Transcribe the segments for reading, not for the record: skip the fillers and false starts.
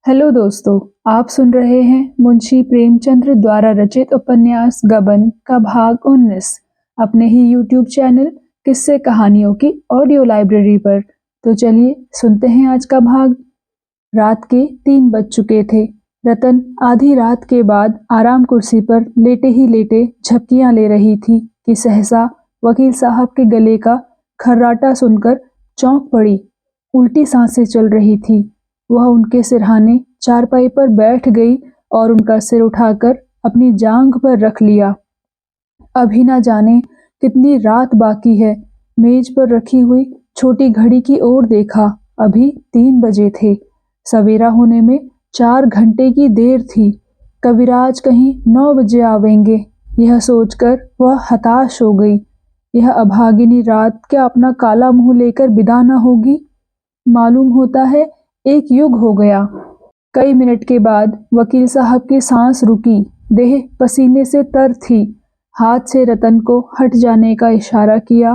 Hello दोस्तों, आप सुन रहे हैं मुंशी प्रेमचंद्र द्वारा रचित उपन्यास गबन का भाग 19 अपने ही यूट्यूब चैनल किस्से कहानियों की ऑडियो लाइब्रेरी पर। तो चलिए सुनते हैं आज का भाग। रात के 3 बज चुके थे। रतन आधी रात के बाद आराम कुर्सी पर लेटे ही लेटे झपकियां ले रही थी कि सहसा वकील साहब के गले का खर्राटा सुनकर चौंक पड़ी। उल्टी सांसें चल रही थी। वह उनके सिरहाने चारपाई पर बैठ गई और उनका सिर उठाकर अपनी जांघ पर रख लिया। अभी ना जाने कितनी रात बाकी है। मेज पर रखी हुई छोटी घड़ी की ओर देखा। अभी 3 बजे थे। सवेरा होने में 4 घंटे की देर थी। कविराज कहीं 9 बजे आवेंगे, यह सोचकर वह हताश हो गई। यह अभागिनी रात क्या अपना काला मुंह लेकर विदा न होगी? मालूम होता है 1 युग हो गया। कई मिनट के बाद वकील साहब की सांस रुकी। देह पसीने से तर थी। हाथ से रतन को हट जाने का इशारा किया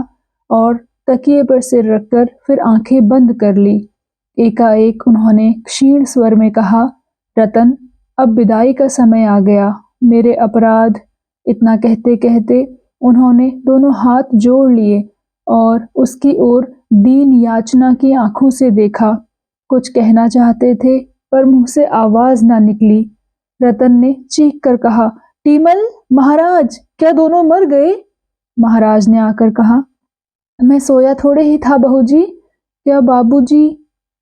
और तकिए पर सिर रखकर फिर आंखें बंद कर ली। एकाएक उन्होंने क्षीण स्वर में कहा, रतन, अब विदाई का समय आ गया। मेरे अपराध। इतना कहते कहते उन्होंने दोनों हाथ जोड़ लिए और उसकी ओर दीन याचना की आंखों से देखा। कुछ कहना चाहते थे पर मुंह से आवाज ना निकली। रतन ने चीख कर कहा, टीमल, महाराज, क्या दोनों मर गए? महाराज ने आकर कहा, मैं सोया थोड़े ही था बहूजी। क्या बाबूजी?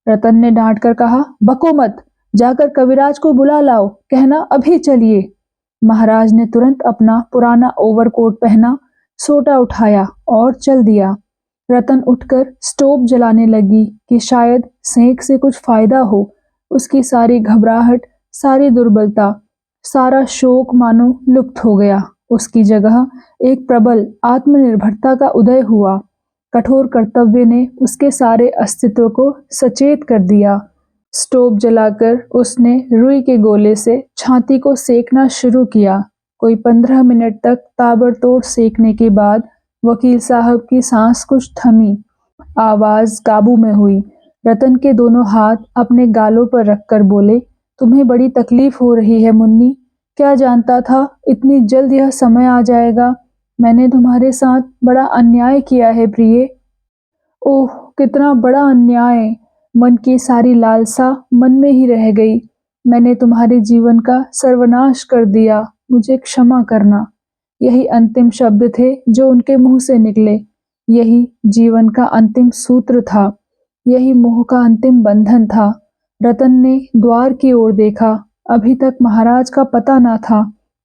रतन ने डांट कर कहा, बको मत, जाकर कविराज को बुला लाओ, कहना अभी चलिए। महाराज ने तुरंत अपना पुराना ओवरकोट पहना, सोटा उठाया और चल दिया। रतन उठकर स्टोव जलाने लगी कि शायद सेंक से कुछ फायदा हो। उसकी सारी घबराहट, सारी दुर्बलता, सारा शोक मानो लुप्त हो गया। उसकी जगह एक प्रबल आत्मनिर्भरता का उदय हुआ। कठोर कर्तव्य ने उसके सारे अस्तित्व को सचेत कर दिया। स्टोव जलाकर उसने रुई के गोले से छाती को सेकना शुरू किया। कोई 15 मिनट तक ताबड़तोड़ सेकने के बाद वकील साहब की सांस कुछ थमी। आवाज काबू में हुई। रतन के दोनों हाथ अपने गालों पर रखकर बोले, तुम्हें बड़ी तकलीफ हो रही है मुन्नी। क्या जानता था इतनी जल्द यह समय आ जाएगा। मैंने तुम्हारे साथ बड़ा अन्याय किया है प्रिय। ओह, कितना बड़ा अन्याय। मन की सारी लालसा मन में ही रह गई। मैंने तुम्हारे जीवन का सर्वनाश कर दिया। मुझे क्षमा करना। यही अंतिम शब्द थे जो उनके मुंह से निकले। यही जीवन का अंतिम सूत्र था। यही मोह का अंतिम बंधन था। रतन ने द्वार की ओर देखा। अभी तक महाराज का पता न था।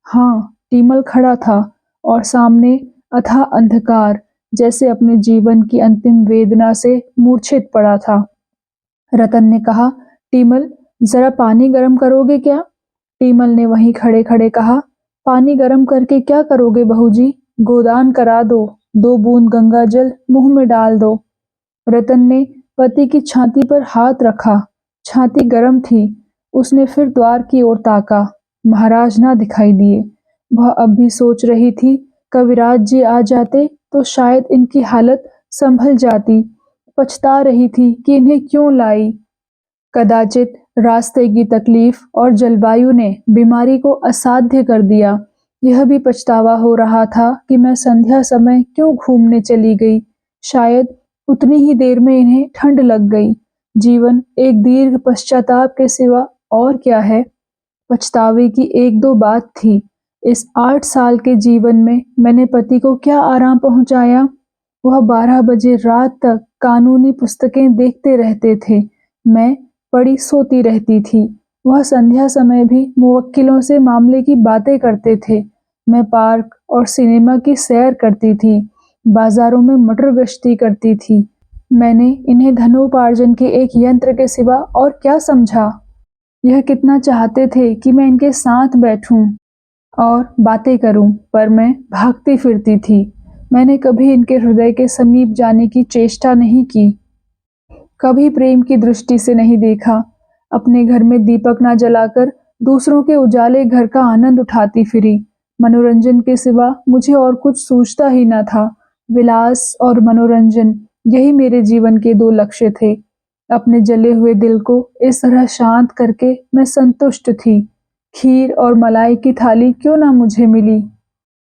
हाँ, टीमल खड़ा था और सामने अथाह अंधकार, जैसे अपने जीवन की अंतिम वेदना से मूर्छित पड़ा था। रतन ने कहा, टीमल, जरा पानी गर्म करोगे क्या? टीमल ने वहीं खड़े खड़े कहा, पानी गर्म करके क्या करोगे बहूजी? गोदान करा दो, 2 बूंद गंगा जल मुंह में डाल दो। रतन ने पति की छाती पर हाथ रखा। छाती गर्म थी। उसने फिर द्वार की ओर ताका। महाराज ना दिखाई दिए। वह अब भी सोच रही थी, कविराज जी आ जाते तो शायद इनकी हालत संभल जाती। पछता रही थी कि इन्हें क्यों लाई। कदाचित रास्ते की तकलीफ और जलवायु ने बीमारी को असाध्य कर दिया। यह भी पछतावा हो रहा था कि मैं संध्या समय क्यों घूमने चली गई। शायद उतनी ही देर में इन्हें ठंड लग गई। जीवन एक दीर्घ पश्चाताप के सिवा और क्या है? पछतावे की 1-2 बात थी। इस 8 साल के जीवन में मैंने पति को क्या आराम पहुंचाया? वह 12 बजे रात तक कानूनी पुस्तकें देखते रहते थे। मैं पड़ी सोती रहती थी। वह संध्या समय भी मुवक्किलों से मामले की बातें करते थे। मैं पार्क और सिनेमा की सैर करती थी। बाजारों में मटर गश्ती करती थी। मैंने इन्हें धनोपार्जन के एक यंत्र के सिवा और क्या समझा? यह कितना चाहते थे कि मैं इनके साथ बैठूं और बातें करूं, पर मैं भागती फिरती थी। मैंने कभी इनके हृदय के समीप जाने की चेष्टा नहीं की। कभी प्रेम की दृष्टि से नहीं देखा। अपने घर में दीपक ना जलाकर दूसरों के उजाले घर का आनंद उठाती फिरी। मनोरंजन के सिवा मुझे और कुछ सूझता ही न था। विलास और मनोरंजन, यही मेरे जीवन के 2 लक्ष्य थे। अपने जले हुए दिल को इस तरह शांत करके मैं संतुष्ट थी। खीर और मलाई की थाली क्यों ना मुझे मिली।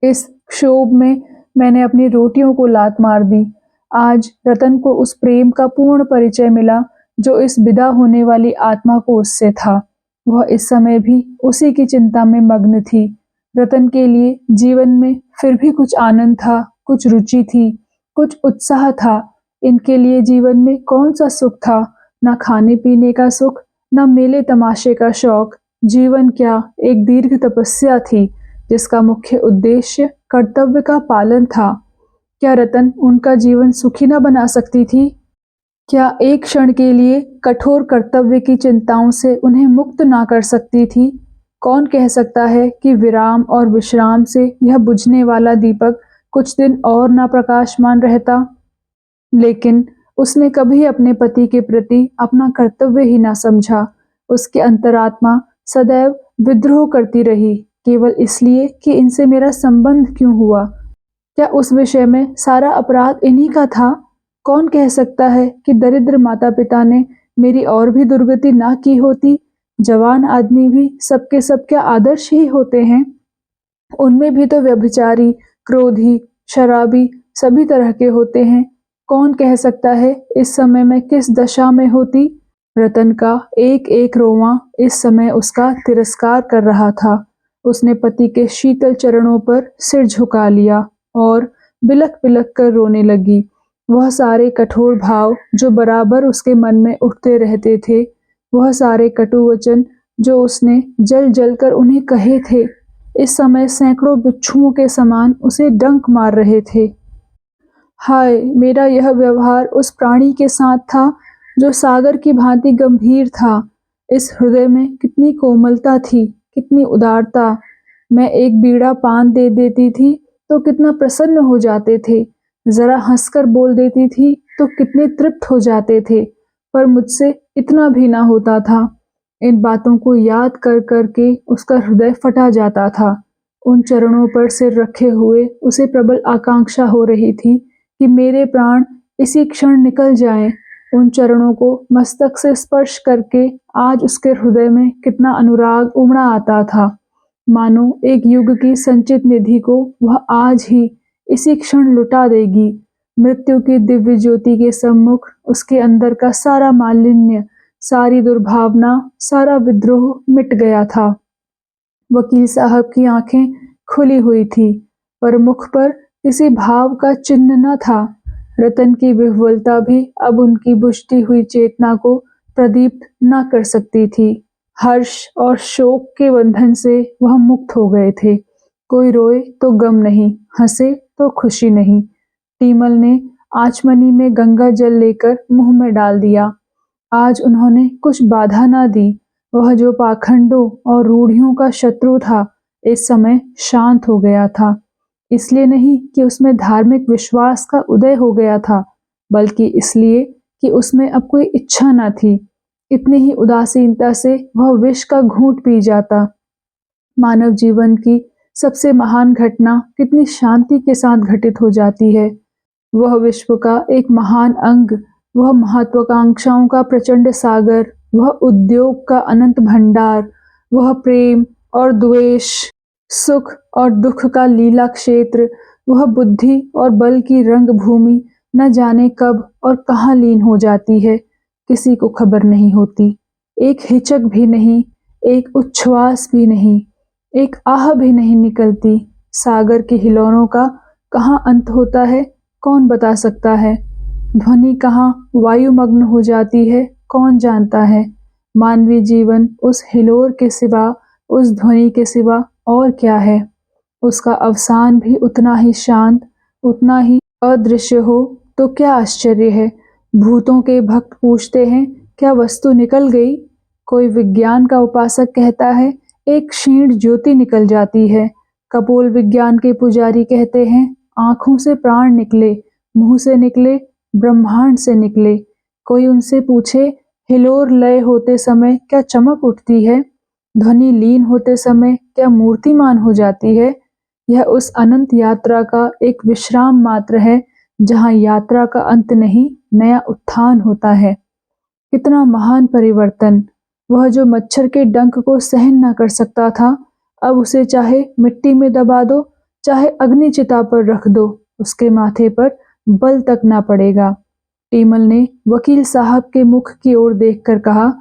इस क्षोभ में मैंने अपनी रोटियों को लात मार दी। आज रतन को उस प्रेम का पूर्ण परिचय मिला जो इस विदा होने वाली आत्मा को उससे था। वह इस समय भी उसी की चिंता में मग्न थी। रतन के लिए जीवन में फिर भी कुछ आनंद था, कुछ रुचि थी, कुछ उत्साह था। इनके लिए जीवन में कौन सा सुख था? न खाने पीने का सुख, न मेले तमाशे का शौक। जीवन क्या एक दीर्घ तपस्या थी जिसका मुख्य उद्देश्य कर्तव्य का पालन था। क्या रतन उनका जीवन सुखी न बना सकती थी? क्या एक क्षण के लिए कठोर कर्तव्य की चिंताओं से उन्हें मुक्त ना कर सकती थी? कौन कह सकता है कि विराम और विश्राम से यह बुझने वाला दीपक कुछ दिन और ना प्रकाशमान रहता? लेकिन उसने कभी अपने पति के प्रति अपना कर्तव्य ही ना समझा। उसकी अंतरात्मा सदैव विद्रोह करती रही, केवल इसलिए कि इनसे मेरा संबंध क्यों हुआ। क्या उस विषय में सारा अपराध इन्हीं का था? कौन कह सकता है कि दरिद्र माता-पिता ने मेरी और भी दुर्गति ना की होती? जवान आदमी भी सबके सब क्या आदर्श ही होते हैं? उनमें भी तो व्यभिचारी, क्रोधी, शराबी सभी तरह के होते हैं। कौन कह सकता है इस समय मैं किस दशा में होती? रतन का एक-एक रोवां इस समय उसका तिरस्कार कर रहा था। उसने पति के शीतल चरणों पर सिर झुका लिया और बिलख-बिलख कर रोने लगी। वह सारे कठोर भाव जो बराबर उसके मन में उठते रहते थे, वह सारे कटु वचन जो उसने जल-जल कर उन्हें कहे थे, इस समय सैकड़ों बिच्छुओं के समान उसे डंक मार रहे थे। हाय! मेरा यह व्यवहार उस प्राणी के साथ था जो सागर की भांति गंभीर था। इस हृदय में कितनी कोमलता थी, कितनी उदारता। मैं एक बीड़ा पान दे देती थी तो कितना प्रसन्न हो जाते थे। ज़रा हंसकर बोल देती थी तो कितने तृप्त हो जाते थे, पर मुझसे इतना भी ना होता था। इन बातों को याद कर कर के उसका हृदय फटा जाता था। उन चरणों पर सिर रखे हुए उसे प्रबल आकांक्षा हो रही थी कि मेरे प्राण इसी क्षण निकल जाएं। उन चरणों को मस्तक से स्पर्श करके आज उसके हृदय में कितना अनुराग उमड़ा आता था। मानो एक युग की संचित निधि को वह आज ही इसी क्षण लुटा देगी। मृत्यु की दिव्य ज्योति के सम्मुख उसके अंदर का सारा मालिन्य, सारी दुर्भावना, सारा विद्रोह मिट गया था। वकील साहब की आंखें खुली हुई थी, पर मुख पर किसी भाव का चिन्ह न था। रतन की विह्वलता भी अब उनकी बुझती हुई चेतना को प्रदीप्त न कर सकती थी। हर्ष और शोक के बंधन से वह मुक्त हो गए थे। कोई रोए तो गम नहीं, हंसे तो खुशी नहीं। टीमल ने आचमनी में गंगा जल लेकर मुंह में डाल दिया। आज उन्होंने कुछ बाधा न दी। वह जो पाखंडों और रूढ़ियों का शत्रु था, इस समय शांत हो गया था। इसलिए नहीं कि उसमें धार्मिक विश्वास का उदय हो गया था, बल्कि इसलिए कि उसमें अब कोई इच्छा न थी। इतनी ही उदासीनता से वह विष का घूंट पी जाता। मानव जीवन की सबसे महान घटना कितनी शांति के साथ घटित हो जाती है। वह विश्व का एक महान अंग, वह महत्वाकांक्षाओं का प्रचंड सागर, वह उद्योग का अनंत भंडार, वह प्रेम और द्वेष, सुख और दुख का लीला क्षेत्र, वह बुद्धि और बल की रंग भूमि न जाने कब और कहाँ लीन हो जाती है, किसी को खबर नहीं होती। एक हिचक भी नहीं, एक उच्छ्वास भी नहीं, एक आह भी नहीं निकलती। सागर के हिलोरों का कहाँ अंत होता है, कौन बता सकता है? ध्वनि कहाँ वायुमग्न हो जाती है, कौन जानता है? मानवीय जीवन उस हिलोर के सिवा, उस ध्वनि के सिवा और क्या है? उसका अवसान भी उतना ही शांत, उतना ही अदृश्य हो तो क्या आश्चर्य है? भूतों के भक्त पूछते हैं, क्या वस्तु निकल गई? कोई विज्ञान का उपासक कहता है, एक क्षीण ज्योति निकल जाती है। कपोल विज्ञान के पुजारी कहते हैं, आँखों से प्राण निकले, मुँह से निकले, ब्रह्मांड से निकले। कोई उनसे पूछे, हिलोर लय होते समय क्या चमक उठती है? ध्वनि लीन होते समय क्या मूर्तिमान हो जाती है? यह उस अनंत यात्रा का एक विश्राम मात्र है, जहाँ यात्रा का अंत नहीं, नया उत्थान होता है। कितना महान परिवर्तन! वह जो मच्छर के डंक को सहन न कर सकता था, अब उसे चाहे मिट्टी में दबा दो, चाहे अग्नि चिता पर रख दो, उसके माथे पर बल तक ना पड़ेगा। टीमल ने वकील साहब के मुख की ओर देखकर कहा,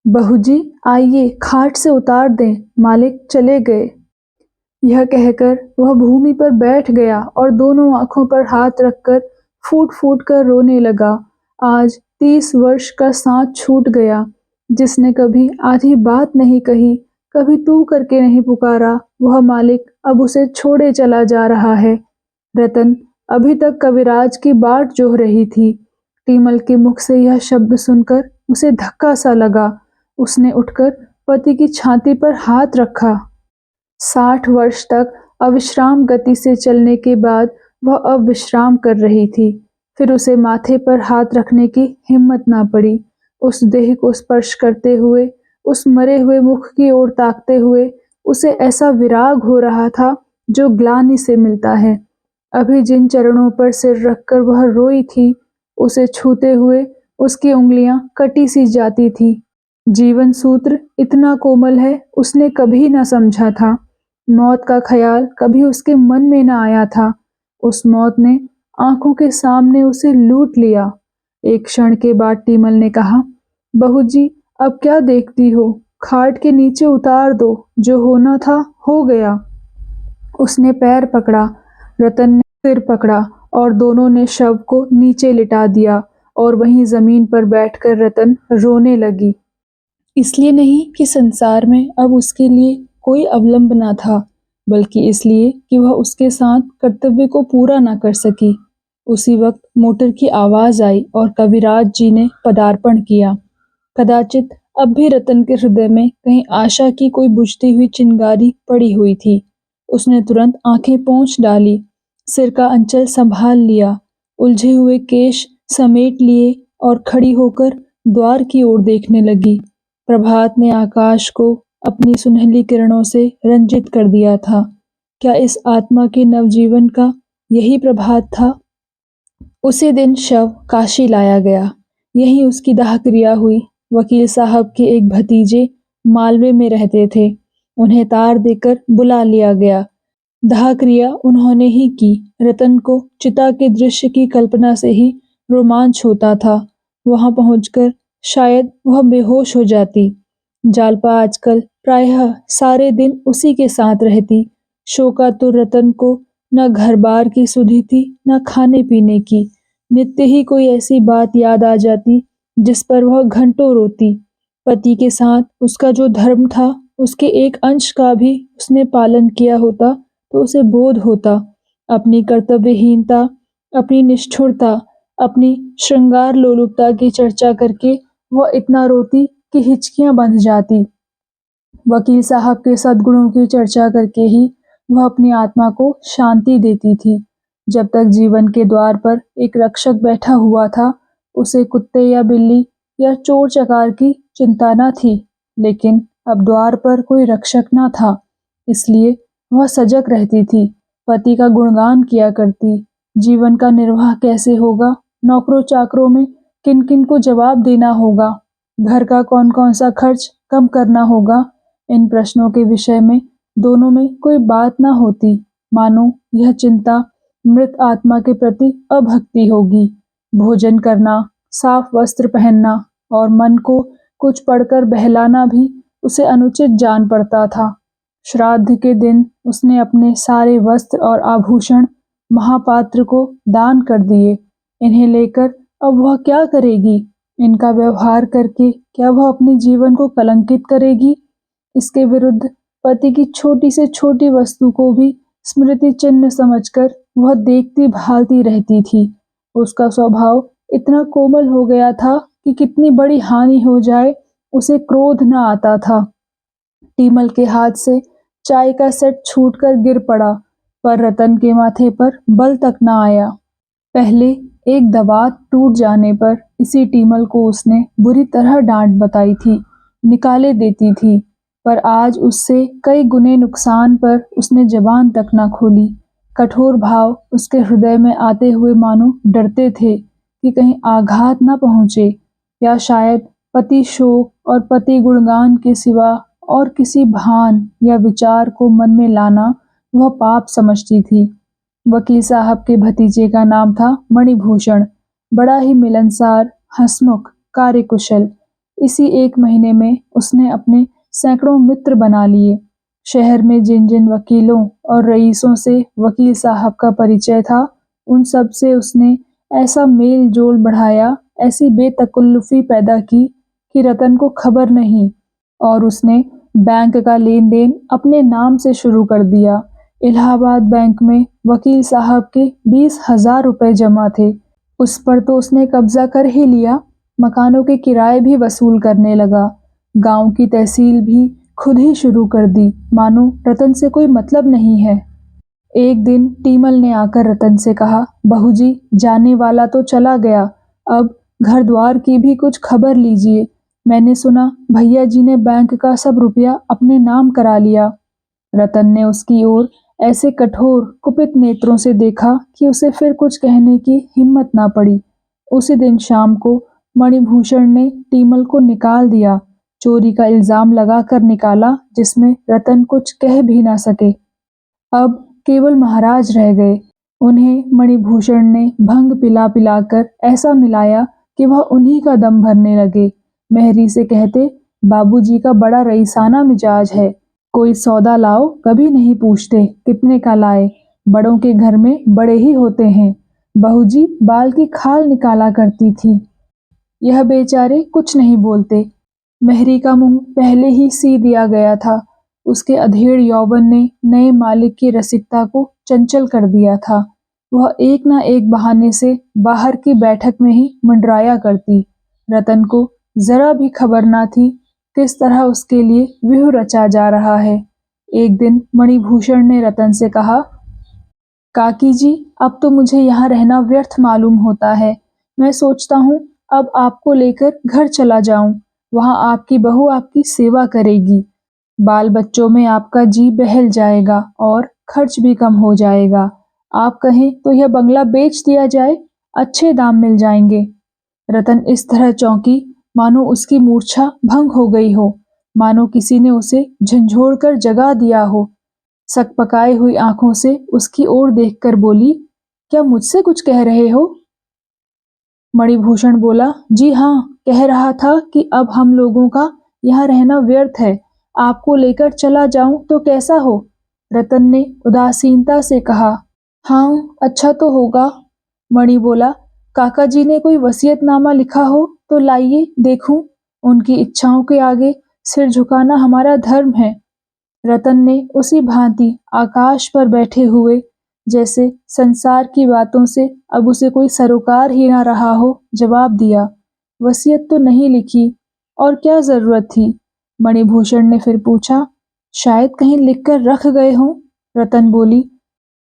बहू जी आइए खाट से उतार दें, मालिक चले गए। यह कहकर वह भूमि पर बैठ गया और दोनों आंखों पर हाथ रखकर फूट फूट कर रोने लगा। आज 30 वर्ष का साथ छूट गया। जिसने कभी आधी बात नहीं कही, कभी तू करके नहीं पुकारा, वह मालिक अब उसे छोड़े चला जा रहा है। रतन अभी तक कविराज की बाट जोह रही थी। टीमल के मुख से यह शब्द सुनकर उसे धक्का सा लगा। उसने उठकर पति की छाती पर हाथ रखा। 60 वर्ष तक अविश्राम गति से चलने के बाद वह अब विश्राम कर रही थी। फिर उसे माथे पर हाथ रखने की हिम्मत ना पड़ी। उस देह को स्पर्श करते हुए, उस मरे हुए मुख की ओर ताकते हुए उसे ऐसा विराग हो रहा था जो ग्लानि से मिलता है। अभी जिन चरणों पर सिर रखकर वह रोई थी, उसे छूते हुए उसकी उंगलियां कटी सी जाती थी। जीवन सूत्र इतना कोमल है, उसने कभी न समझा था। मौत का ख्याल कभी उसके मन में न आया था। उस मौत ने आंखों के सामने उसे लूट लिया। एक क्षण के बाद टीमल ने कहा, बहू जी अब क्या देखती हो, खाट के नीचे उतार दो, जो होना था हो गया। उसने पैर पकड़ा, रतन ने सिर पकड़ा और दोनों ने शव को नीचे लिटा दिया और वहीं जमीन पर बैठकर रतन रोने लगी। इसलिए नहीं कि संसार में अब उसके लिए कोई अवलंब न था, बल्कि इसलिए कि वह उसके साथ कर्तव्य को पूरा न कर सकी। उसी वक्त मोटर की आवाज आई और कविराज जी ने पदार्पण किया। कदाचित अब भी रतन के हृदय में कहीं आशा की कोई बुझती हुई चिंगारी पड़ी हुई थी। उसने तुरंत आंखें पोंछ डाली, सिर का अंचल संभाल लिया, उलझे हुए केश समेट लिए और खड़ी होकर द्वार की ओर देखने लगी। प्रभात ने आकाश को अपनी सुनहली किरणों से रंजित कर दिया था। क्या इस आत्मा के नवजीवन का यही प्रभात था? उसी दिन शव काशी लाया गया। यहीं उसकी दाह क्रिया हुई। वकील साहब के एक भतीजे मालवे में रहते थे। उन्हें तार देकर बुला लिया गया। दाह क्रिया उन्होंने ही की। रतन को चिता के दृश्य की कल्पना से ही रोमांच होता था। वहां पहुंचकर शायद वह बेहोश हो जाती। जालपा आजकल प्रायः सारे दिन उसी के साथ रहती। शोकातुर रतन को न घर बार की सुधि थी, न खाने पीने की। नित्य ही कोई ऐसी बात याद आ जाती जिस पर वह घंटों रोती। पति के साथ उसका जो धर्म था, उसके एक अंश का भी उसने पालन किया होता तो उसे बोध होता। अपनी कर्तव्यहीनता, अपनी निष्ठुरता, अपनी श्रृंगार लोलुपता की चर्चा करके वह इतना रोती कि हिचकियां बंध जाती। वकील साहब के सद्गुणों की चर्चा करके ही वह अपनी आत्मा को शांति देती थी। जब तक जीवन के द्वार पर एक रक्षक बैठा हुआ था, उसे कुत्ते या बिल्ली या चोर चकार की चिंता न थी। लेकिन अब द्वार पर कोई रक्षक न था, इसलिए वह सजग रहती थी, पति का गुणगान किया करती। जीवन का निर्वाह कैसे होगा, नौकरों चाकरों में किन किन को जवाब देना होगा, घर का कौन कौन सा खर्च कम करना होगा, इन प्रश्नों के विषय में दोनों में कोई बात ना होती। मानो यह चिंता मृत आत्मा के प्रति अभक्ति होगी। भोजन करना, साफ वस्त्र पहनना और मन को कुछ पढ़कर बहलाना भी उसे अनुचित जान पड़ता था। श्राद्ध के दिन उसने अपने सारे वस्त्र और आभूषण महापात्र को दान कर दिए। इन्हें लेकर अब वह क्या करेगी? इनका व्यवहार करके क्या वह अपने जीवन को कलंकित करेगी? इसके विरुद्ध पति की छोटी से छोटी वस्तु को भी स्मृति चिन्ह समझकर वह देखती भालती रहती थी। उसका स्वभाव इतना कोमल हो गया था कि कितनी बड़ी हानि हो जाए उसे क्रोध न आता था। टीमल के हाथ से चाय का सेट छूटकर गिर पड़ा, पर रतन के माथे पर बल तक न आया। पहले एक दबात टूट जाने पर इसी टीमल को उसने बुरी तरह डांट बताई थी, निकाले देती थी, पर आज उससे कई गुने नुकसान पर उसने जबान तक न खोली। कठोर भाव उसके हृदय में आते हुए मानो डरते थे कि कहीं आघात न पहुंचे। या शायद पति शोक और पति गुणगान के सिवा और किसी भान या विचार को मन में लाना वह पाप समझती थी। वकील साहब के भतीजे का नाम था मणिभूषण। बड़ा ही मिलनसार, हंसमुख, कार्यकुशल। इसी 1 महीने में उसने अपने सैकड़ों मित्र बना लिए। शहर में जिन जिन वकीलों और रईसों से वकील साहब का परिचय था, उन सब से उसने ऐसा मेल जोल बढ़ाया, ऐसी बेतकल्लुफ़ी पैदा की कि रतन को खबर नहीं, और उसने बैंक का लेन देन अपने नाम से शुरू कर दिया। इलाहाबाद बैंक में वकील साहब के 20,000 रुपए जमा थे। उस पर तो उसने कब्जा कर ही लिया। मकानों के किराए भी वसूल करने लगा। गांव की तहसील भी खुद ही शुरू कर दी, मानो रतन से कोई मतलब नहीं है। एक दिन टीमल ने आकर रतन से कहा, बहू जी, जाने वाला तो चला गया, अब घर द्वार की भी कुछ खबर लीजिए। मैंने सुना भैया जी ने बैंक का सब रुपया अपने नाम करा लिया। रतन ने उसकी ओर ऐसे कठोर कुपित नेत्रों से देखा कि उसे फिर कुछ कहने की हिम्मत ना पड़ी। उसी दिन शाम को मणिभूषण ने टीमल को निकाल दिया। चोरी का इल्जाम लगाकर निकाला, जिसमें रतन कुछ कह भी ना सके। अब केवल महाराज रह गए। उन्हें मणिभूषण ने भंग पिला पिलाकर ऐसा मिलाया कि वह उन्हीं का दम भरने लगे। मेहरी से कहते, बाबूजी का बड़ा रईसाना मिजाज है, कोई सौदा लाओ कभी नहीं पूछते कितने का लाए, बड़ों के घर में बड़े ही होते हैं। बहू जी बाल की खाल निकाला करती थी। यह बेचारे कुछ नहीं बोलते। मेहरी का मुंह पहले ही सी दिया गया था। उसके अधेड़ यौवन ने नए मालिक की रसिकता को चंचल कर दिया था। वह एक ना एक बहाने से बाहर की बैठक में ही मंडराया करती। रतन को जरा भी खबर ना थी किस तरह उसके लिए व्यूह रचा जा रहा है। एक दिन मणिभूषण ने रतन से कहा, काकी जी, अब तो मुझे यहाँ रहना व्यर्थ मालूम होता है। मैं सोचता हूँ अब आपको लेकर घर चला जाऊं। वहाँ आपकी बहू आपकी सेवा करेगी। बाल बच्चों में आपका जी बहल जाएगा और खर्च भी कम हो जाएगा। आप कहें तो यह बंगला बेच दिया जाए, अच्छे दाम मिल जाएंगे। रतन इस तरह चौंकी मानो उसकी मूर्छा भंग हो गई हो, मानो किसी ने उसे झंझोड़ कर जगा दिया हो। सकपकाई हुई आंखों से उसकी ओर देखकर बोली, क्या मुझसे कुछ कह रहे हो? मणिभूषण बोला, जी हाँ, कह रहा था कि अब हम लोगों का यहाँ रहना व्यर्थ है। आपको लेकर चला जाऊं तो कैसा हो? रतन ने उदासीनता से कहा, हाँ, अच्छा तो होगा। मणि बोला, काका जी ने कोई वसीयतनामा लिखा हो तो लाइए देखूं। उनकी इच्छाओं के आगे सिर झुकाना हमारा धर्म है। रतन ने उसी भांति आकाश पर बैठे हुए, जैसे संसार की बातों से अब उसे कोई सरोकार ही ना रहा हो, जवाब दिया, वसीयत तो नहीं लिखी, और क्या जरूरत थी? मणिभूषण ने फिर पूछा, शायद कहीं लिखकर रख गए हों। रतन बोली,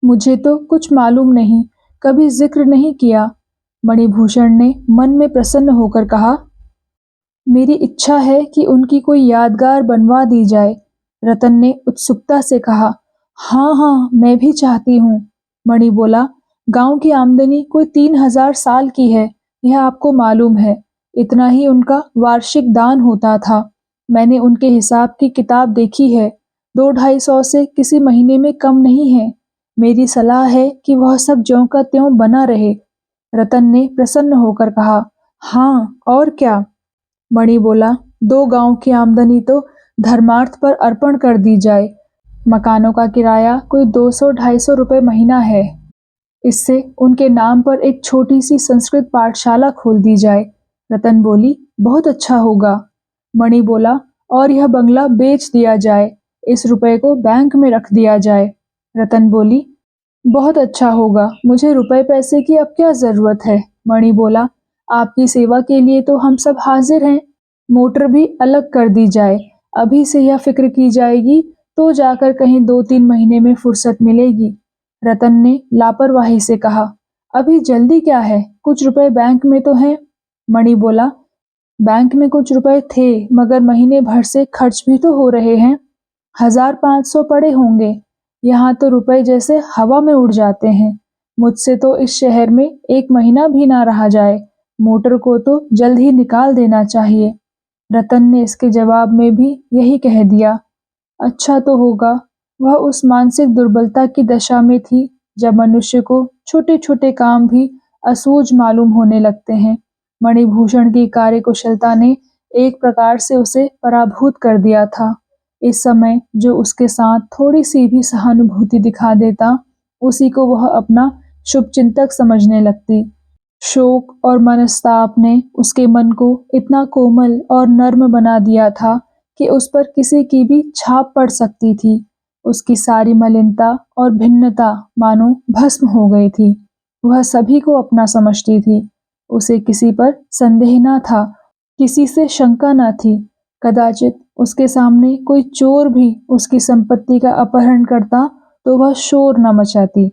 मुझे तो कुछ मालूम नहीं, कभी जिक्र नहीं किया। मणिभूषण ने मन में प्रसन्न होकर कहा, मेरी इच्छा है कि उनकी कोई यादगार बनवा दी जाए। रतन ने उत्सुकता से कहा, हाँ हाँ, मैं भी चाहती हूँ। मणि बोला, गांव की आमदनी कोई 3,000 साल की है, यह आपको मालूम है। इतना ही उनका वार्षिक दान होता था। मैंने उनके हिसाब की किताब देखी है, 2-250 से किसी महीने में कम नहीं है। मेरी सलाह है कि वह सब ज्यों का त्यों बना रहे। रतन ने प्रसन्न होकर कहा, हाँ और क्या? मणि बोला, 2 गांव की आमदनी तो धर्मार्थ पर अर्पण कर दी जाए। मकानों का किराया कोई 200-250 रुपए महीना है। इससे उनके नाम पर एक छोटी सी संस्कृत पाठशाला खोल दी जाए। रतन बोली, बहुत अच्छा होगा। मणि बोला, और यह बंगला बेच दिया जाए, इस रुपए को बैंक में रख दिया जाए। रतन बोली, बहुत अच्छा होगा, मुझे रुपए पैसे की अब क्या जरूरत है? मणि बोला, आपकी सेवा के लिए तो हम सब हाजिर हैं। मोटर भी अलग कर दी जाए, अभी से यह फिक्र की जाएगी तो जाकर कहीं 2-3 महीने में फुर्सत मिलेगी। रतन ने लापरवाही से कहा, अभी जल्दी क्या है, कुछ रुपए बैंक में तो हैं। मणि बोला, बैंक में कुछ रुपए थे, मगर महीने भर से खर्च भी तो हो रहे हैं। 1,500 पड़े होंगे। यहाँ तो रुपए जैसे हवा में उड़ जाते हैं। मुझसे तो इस शहर में 1 महीना भी ना रहा जाए। मोटर को तो जल्द ही निकाल देना चाहिए। रतन ने इसके जवाब में भी यही कह दिया। अच्छा तो होगा। वह उस मानसिक दुर्बलता की दशा में थी जब मनुष्य को छोटे छोटे काम भी असूझ मालूम होने लगते हैं। मणिभूषण की कार्यकुशलता ने एक प्रकार से उसे पराभूत कर दिया था। इस समय जो उसके साथ थोड़ी सी भी सहानुभूति दिखा देता, उसी को वह अपना शुभचिंतक समझने लगती। शोक और मनस्ताप ने उसके मन को इतना कोमल और नर्म बना दिया था कि उस पर किसी की भी छाप पड़ सकती थी। उसकी सारी मलिनता और भिन्नता मानो भस्म हो गई थी। वह सभी को अपना समझती थी। उसे किसी पर संदेह न था, किसी से शंका न थी। कदाचित उसके सामने कोई चोर भी उसकी संपत्ति का अपहरण करता तो वह शोर न मचाती।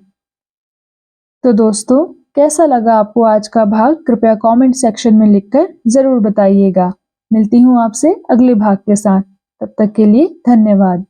तो दोस्तों, कैसा लगा आपको आज का भाग? कृपया कमेंट सेक्शन में लिखकर ज़रूर बताइएगा। मिलती हूँ आपसे अगले भाग के साथ। तब तक के लिए धन्यवाद।